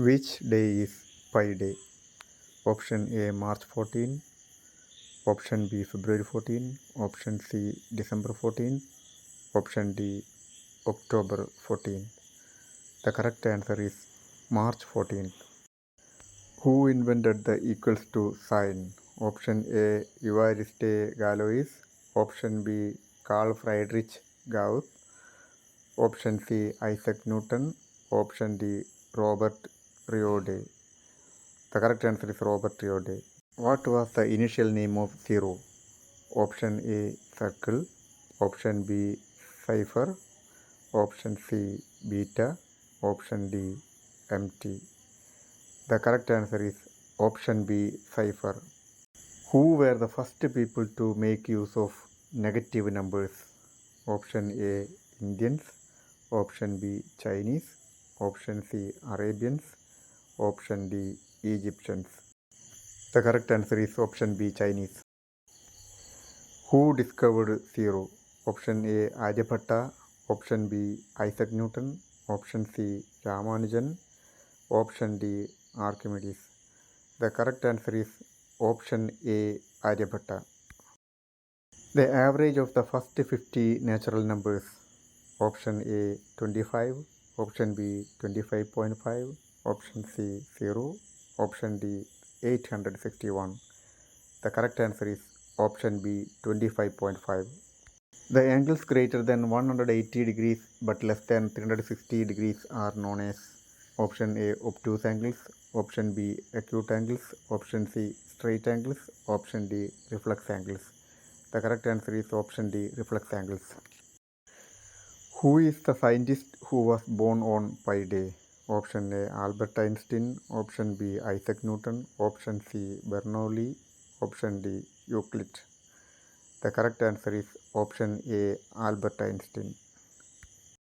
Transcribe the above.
Which day is Pi Day? Option A March 14, option B February 14, option C December 14, option D October 14. The correct answer is March 14. Who invented the equals to sign? Option A Evariste Galois, option B Carl Friedrich Gauss, option C Isaac Newton, option D Robert Riode. The correct answer is Robert Riode. What was the initial name of zero? Option A circle, option B cipher, option C beta, option D empty. The correct answer is option B cipher. Who were the first people to make use of negative numbers? Option A Indians, option B Chinese, option C Arabians, option D Egyptians. The correct answer is option B Chinese. Who discovered zero? Option A Aryabhatta, option B Isaac Newton, option C Ramanujan, option D Archimedes. The correct answer is option A Aryabhatta. The average of the first 50 natural numbers. Option A 25, option B 25.5, option C 0, option D 861. The correct answer is option B 25.5. The angles greater than 180 degrees but less than 360 degrees are known as option A obtuse angles, option B acute angles, option C straight angles, option D reflex angles. The correct answer is option D reflex angles. Who is the scientist who was born on Pi Day? Option A Albert Einstein, option B Isaac Newton, option C Bernoulli, option D Euclid. The correct answer is option A Albert Einstein.